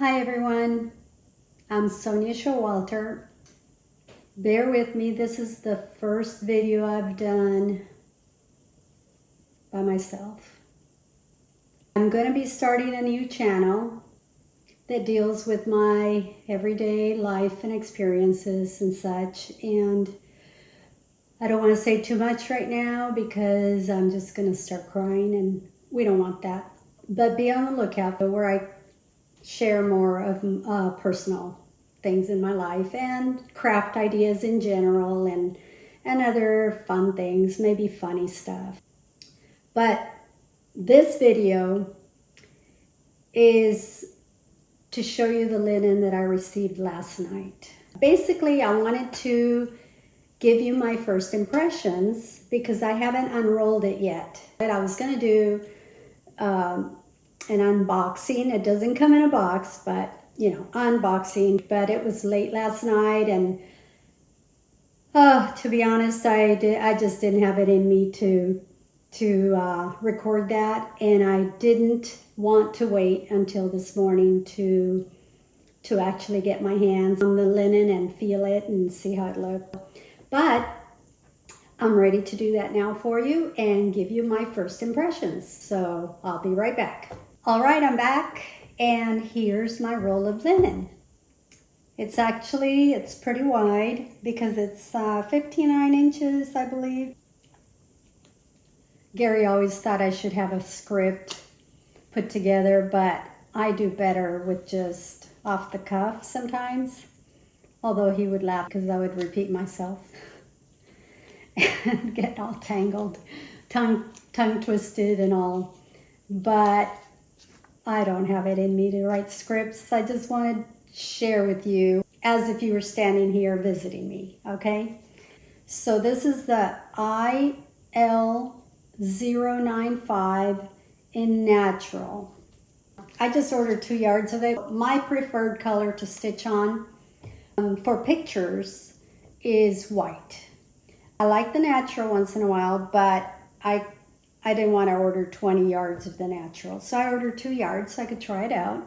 Hi everyone, I'm Sonia Showalter. Bear with me, this is the first video I've done by myself. I'm going to be starting a new channel that deals with my everyday life and experiences and such, and I don't want to say too much right now because I'm just going to start crying and we don't want that. But be on the lookout for where I share more of personal things in my life and craft ideas in general and other fun things, maybe funny stuff. But this video is to show you the linen that I received last night. Basically, I wanted to give you my first impressions because I haven't unrolled it yet. But I was going to do an unboxing. It doesn't come in a box, but you know, unboxing. But it was late last night, and to be honest, I just didn't have it in me to record that, and I didn't want to wait until this morning to actually get my hands on the linen and feel it and see how it looked. But I'm ready to do that now for you and give you my first impressions. So I'll be right back. All right, I'm back, and here's my roll of linen. It's pretty wide because it's 59 inches, I believe. Gary always thought I should have a script put together, but I do better with just off the cuff sometimes. Although he would laugh because I would repeat myself and get all tangled, tongue twisted and all. But I don't have it in me to write scripts. I just want to share with you as if you were standing here visiting me, okay? So this is the IL095 in natural. I just ordered 2 yards of it. My preferred color to stitch on for pictures is white. I like the natural once in a while, but I didn't want to order 20 yards of the natural. So I ordered 2 yards so I could try it out.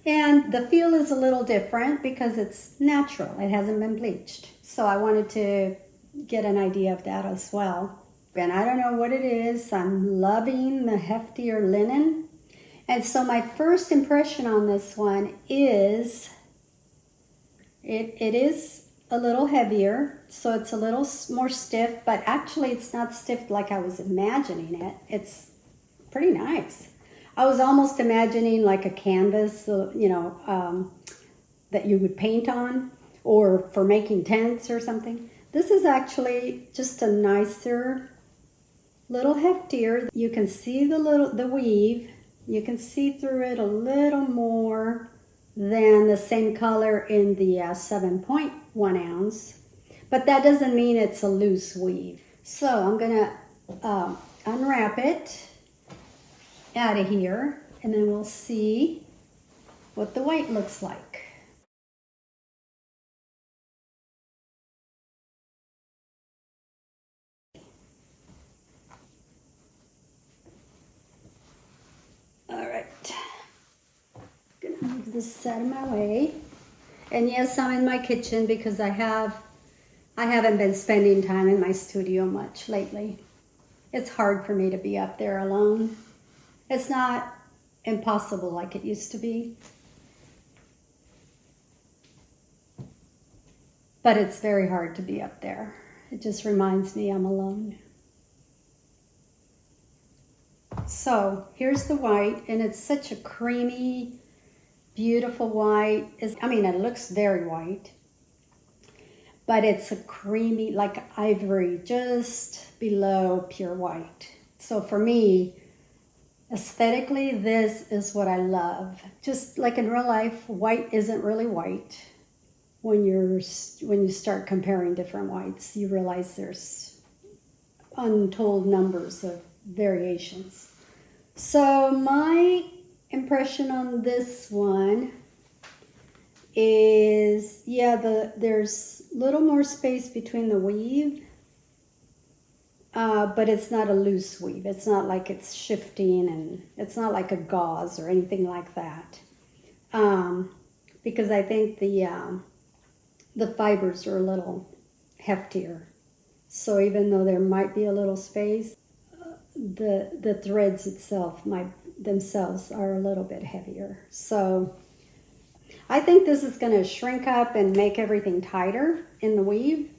And the feel is a little different because it's natural. It hasn't been bleached. So I wanted to get an idea of that as well. And I don't know what it is. I'm loving the heftier linen. And so my first impression on this one is it is a little heavier, so it's a little more stiff, but actually it's not stiff like I was imagining it. It's pretty nice. I was almost imagining like a canvas, you know, that you would paint on or for making tents or something. This is actually just a nicer, little heftier. You can see the weave. You can see through it a little more than the same color in the 7.1 ounce, but that doesn't mean it's a loose weave. So I'm gonna unwrap it out of here, and then we'll see what the white looks like. All right. Gonna move this out of my way. And yes, I'm in my kitchen because I haven't been spending time in my studio much lately. It's hard for me to be up there alone. It's not impossible like it used to be, but it's very hard to be up there. It just reminds me I'm alone. So here's the white, and it's such a creamy, beautiful white. I mean, it looks very white, but it's a creamy, like ivory, just below pure white. So for me, aesthetically, this is what I love. Just like in real life, white isn't really white. When you start comparing different whites, you realize there's untold numbers of variations. So my impression on this one is, yeah, there's a little more space between the weave, but it's not a loose weave. It's not like it's shifting, and it's not like a gauze or anything like that. because I think the fibers are a little heftier. So even though there might be a little space, the threads themselves are a little bit heavier. So I think this is going to shrink up and make everything tighter in the weave.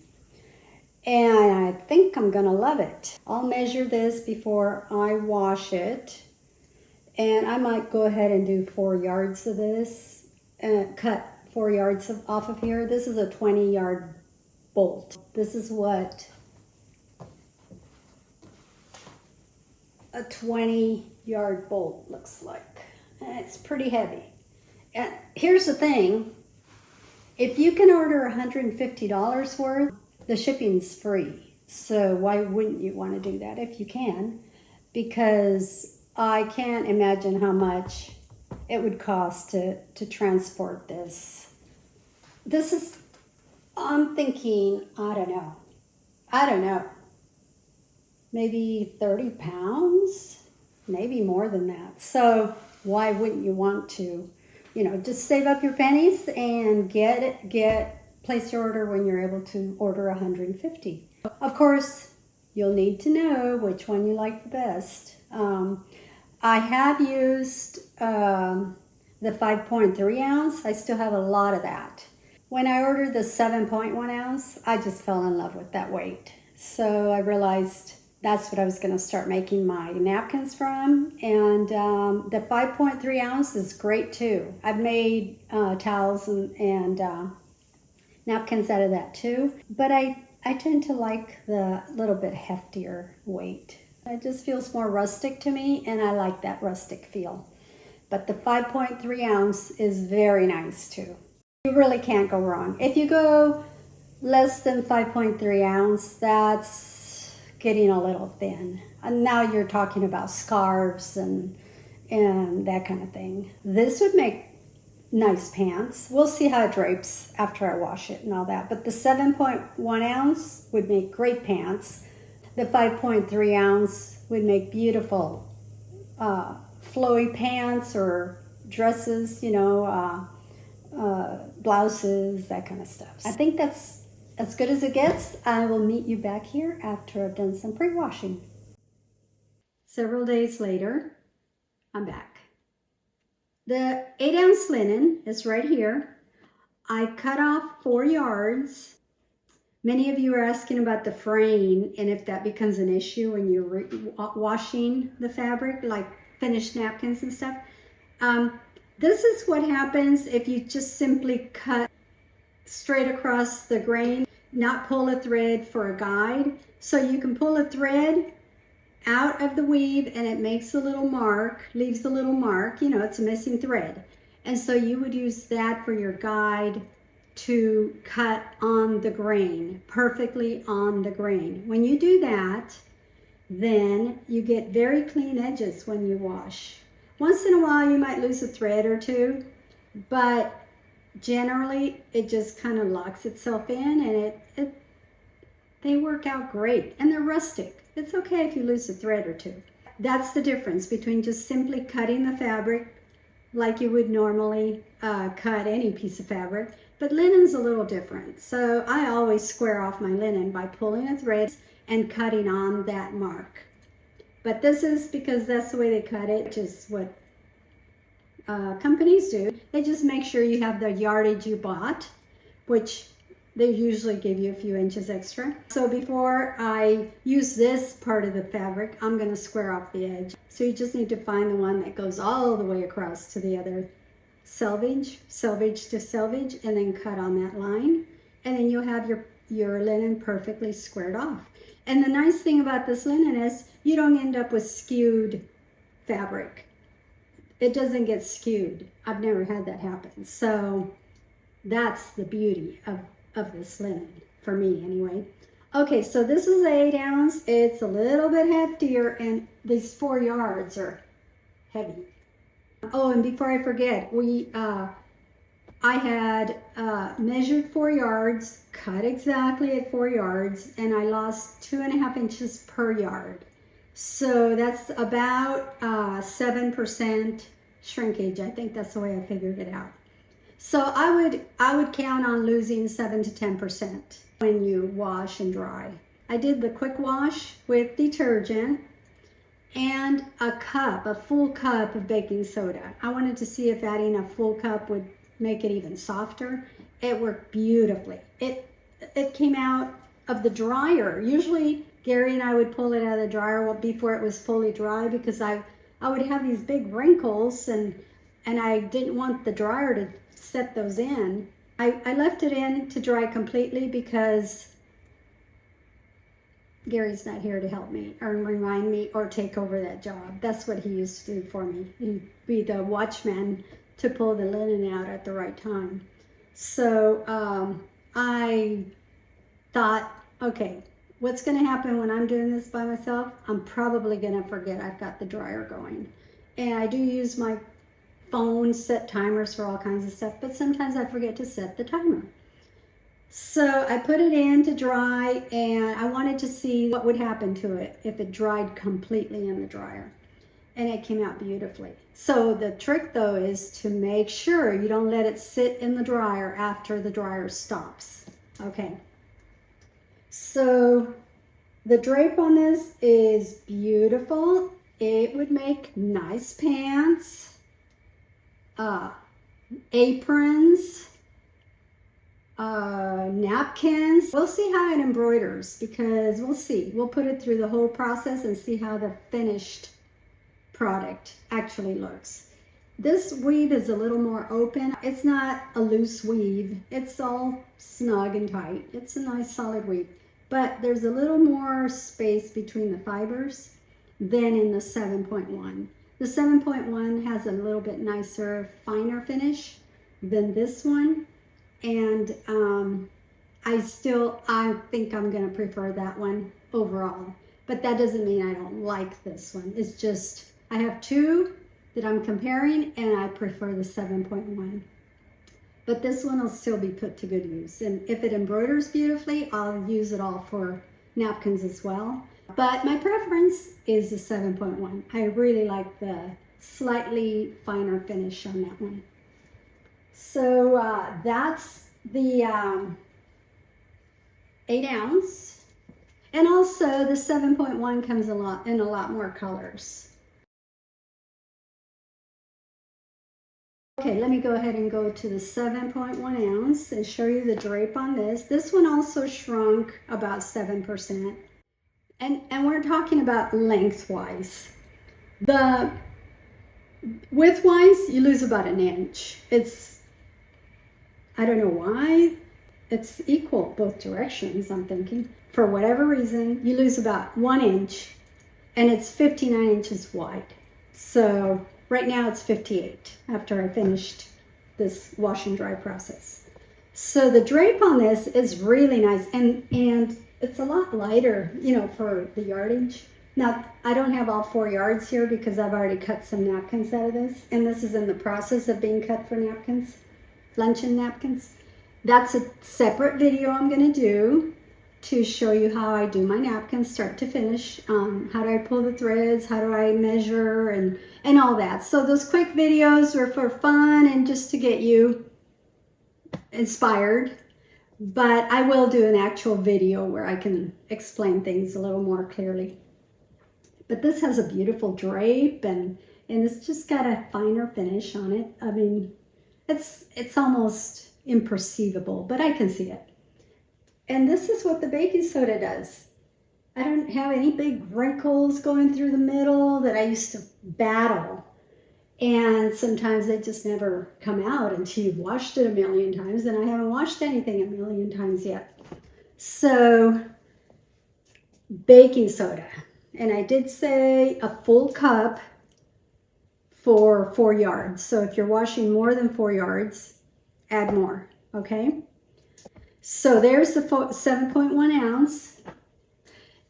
And I think I'm going to love it. I'll measure this before I wash it. And I might go ahead and do 4 yards of this. Cut 4 yards off of here. This is a 20-yard bolt. This is what a 20-yard bolt looks like. And it's pretty heavy. And here's the thing. If you can order $150 worth, the shipping's free. So why wouldn't you want to do that if you can? Because I can't imagine how much it would cost to transport this. This is, I'm thinking, I don't know. Maybe 30 pounds, maybe more than that. So why wouldn't you want to, just save up your pennies and place your order when you're able to order 150. Of course, you'll need to know which one you like the best. I have used the 5.3 ounce. I still have a lot of that. When I ordered the 7.1 ounce, I just fell in love with that weight. So I realized that's what I was going to start making my napkins from. And the 5.3 ounce is great too. I've made towels and napkins out of that too. But I tend to like the little bit heftier weight. It just feels more rustic to me, and I like that rustic feel. But the 5.3 ounce is very nice too. You really can't go wrong. If you go less than 5.3 ounce, that's getting a little thin. And now you're talking about scarves and that kind of thing. This would make nice pants. We'll see how it drapes after I wash it and all that. But the 7.1 ounce would make great pants. The 5.3 ounce would make beautiful flowy pants or dresses, blouses, that kind of stuff. I think that's as good as it gets. I will meet you back here after I've done some pre-washing. Several days later, I'm back. The 8-ounce linen is right here. I cut off 4 yards. Many of you are asking about the fraying and if that becomes an issue when you're washing the fabric, like finished napkins and stuff. This is what happens if you just simply cut straight across the grain, not pull a thread for a guide. So you can pull a thread out of the weave and it makes a little mark, leaves a little mark, it's a missing thread. And so you would use that for your guide to cut on the grain, perfectly on the grain. When you do that, then you get very clean edges when you wash. Once in a while you might lose a thread or two, but generally it just kind of locks itself in, and they work out great, and they're rustic. It's okay if you lose a thread or two. That's the difference between just simply cutting the fabric like you would normally cut any piece of fabric, but linen's a little different. So I always square off my linen by pulling a thread and cutting on that mark. But this is because that's the way they cut it, just what companies do. They just make sure you have the yardage you bought, which they usually give you a few inches extra. So before I use this part of the fabric, I'm going to square off the edge. So you just need to find the one that goes all the way across to the other selvage to selvage, and then cut on that line. And then you'll have your linen perfectly squared off. And the nice thing about this linen is you don't end up with skewed fabric. It doesn't get skewed. I've never had that happen. So that's the beauty of this linen, for me anyway. Okay, so this is 8 ounce. It's a little bit heftier, and these 4 yards are heavy. Oh, and before I forget, I had measured 4 yards, cut exactly at 4 yards, and I lost 2.5 inches per yard. So that's about 7% shrinkage. I think that's the way I figured it out. So I would count on losing 7 to 10% when you wash and dry. I did the quick wash with detergent and a full cup of baking soda. I wanted to see if adding a full cup would make it even softer. It worked beautifully. It came out of the dryer. Usually Gary and I would pull it out of the dryer before it was fully dry, because I would have these big wrinkles and I didn't want the dryer to set those in. I left it in to dry completely because Gary's not here to help me or remind me or take over that job. That's what he used to do for me. He'd be the watchman to pull the linen out at the right time. So I thought, okay, what's going to happen when I'm doing this by myself? I'm probably going to forget I've got the dryer going. And I do use my phone, set timers for all kinds of stuff, but sometimes I forget to set the timer. So I put it in to dry, and I wanted to see what would happen to it if it dried completely in the dryer. And it came out beautifully. So the trick though is to make sure you don't let it sit in the dryer after the dryer stops. Okay. So the drape on this is beautiful. It would make nice pants, aprons, napkins. We'll see how it embroiders, because we'll see. We'll put it through the whole process and see how the finished product actually looks. This weave is a little more open. It's not a loose weave. It's all snug and tight. It's a nice solid weave, but there's a little more space between the fibers than in the 7.1. The 7.1 has a little bit nicer, finer finish than this one. And I think I'm going to prefer that one overall. But that doesn't mean I don't like this one. It's just, I have two that I'm comparing, and I prefer the 7.1. But this one will still be put to good use. And if it embroiders beautifully, I'll use it all for napkins as well. But my preference is the 7.1. I really like the slightly finer finish on that one. So that's the 8 ounce. And also the 7.1 comes in a lot more colors. Okay, let me go ahead and go to the 7.1 ounce and show you the drape on this. This one also shrunk about 7%. And we're talking about lengthwise. The widthwise, you lose about an inch. I don't know why. It's equal both directions, I'm thinking. For whatever reason, you lose about 1 inch, and it's 59 inches wide. So right now it's 58 after I finished this wash and dry process. So the drape on this is really nice, and it's a lot lighter, you know, for the yardage. Now, I don't have all 4 yards here because I've already cut some napkins out of this, and this is in the process of being cut for napkins, luncheon napkins. That's a separate video I'm going to do to show you how I do my napkins start to finish. How do I pull the threads, how do I measure, and all that. So those quick videos are for fun and just to get you inspired. But I will do an actual video where I can explain things a little more clearly. But this has a beautiful drape, and it's just got a finer finish on it. I mean, it's almost imperceivable, but I can see it. And this is what the baking soda does. I don't have any big wrinkles going through the middle that I used to battle. And sometimes they just never come out until you've washed it a million times, and I haven't washed anything a million times yet. So, baking soda. And I did say a full cup for 4 yards. So if you're washing more than 4 yards, add more, okay? So there's the 7.1 ounce.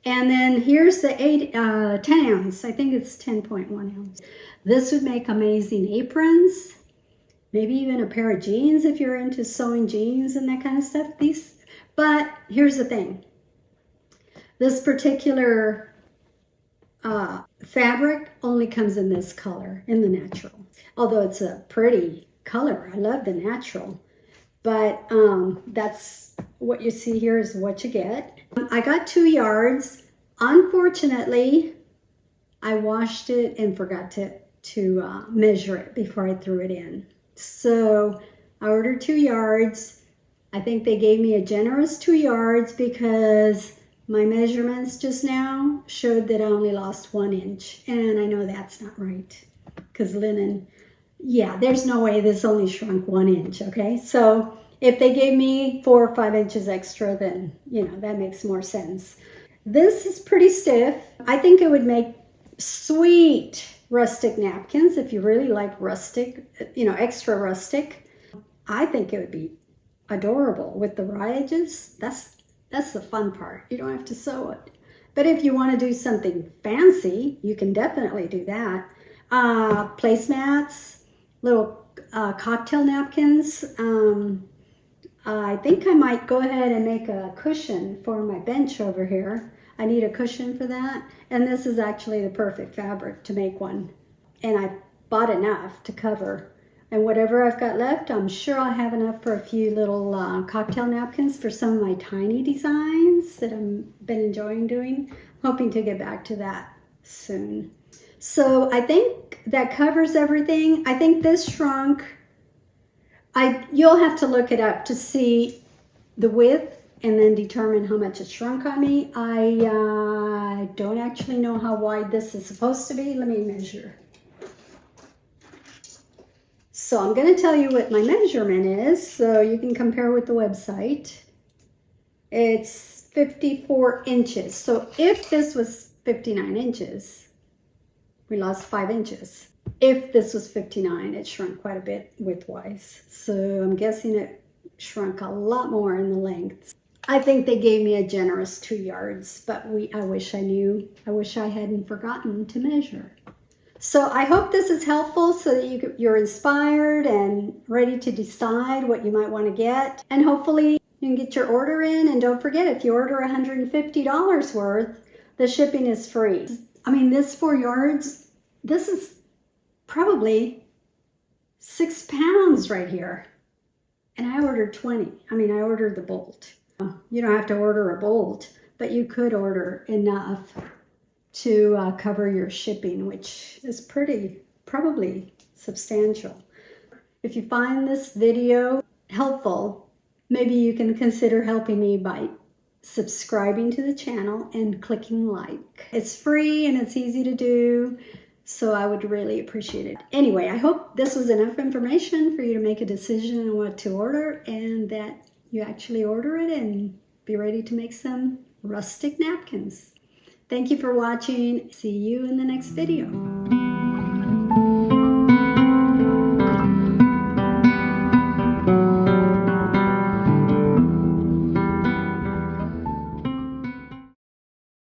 And then here's the 10 ounce. I think it's 10.1 ounce. This would make amazing aprons, maybe even a pair of jeans if you're into sewing jeans and that kind of stuff. But here's the thing. This particular fabric only comes in this color, in the natural. Although it's a pretty color. I love the natural. But that's what you see here is what you get. I got 2 yards. Unfortunately, I washed it and forgot to measure it before I threw it in. So I ordered 2 yards. I think they gave me a generous 2 yards because my measurements just now showed that I only lost 1 inch. And I know that's not right because linen, yeah, there's no way this only shrunk 1 inch, okay? So if they gave me 4 or 5 inches extra, then, you know, that makes more sense. This is pretty stiff. I think it would make sweet rustic napkins if you really like rustic, you know, extra rustic. I think it would be adorable with the raw edges. That's the fun part. You don't have to sew it. But if you want to do something fancy, you can definitely do that. Placemats, little cocktail napkins. I think I might go ahead and make a cushion for my bench over here. I need a cushion for that. And this is actually the perfect fabric to make one. And I bought enough to cover. And whatever I've got left, I'm sure I'll have enough for a few little cocktail napkins for some of my tiny designs that I've been enjoying doing. Hoping to get back to that soon. So I think that covers everything. I think this shrunk. You'll have to look it up to see the width and then determine how much it shrunk on me. I don't actually know how wide this is supposed to be. Let me measure. So I'm going to tell you what my measurement is so you can compare with the website. It's 54 inches. So if this was 59 inches, we lost 5 inches. If this was 59, it shrunk quite a bit widthwise. So I'm guessing it shrunk a lot more in the length. I think they gave me a generous 2 yards, but I wish I knew. I wish I hadn't forgotten to measure. So I hope this is helpful so that you're inspired and ready to decide what you might want to get. And hopefully you can get your order in. And don't forget, if you order $150 worth, the shipping is free. I mean, this 4 yards, this is probably 6 pounds right here. And I ordered 20. I mean, I ordered the bolt. You don't have to order a bolt, but you could order enough to cover your shipping, which is probably substantial. If you find this video helpful, maybe you can consider helping me by subscribing to the channel and clicking like. It's free and it's easy to do, so I would really appreciate it. Anyway, I hope this was enough information for you to make a decision on what to order and that you actually order it and be ready to make some rustic napkins. Thank you for watching. See you in the next video.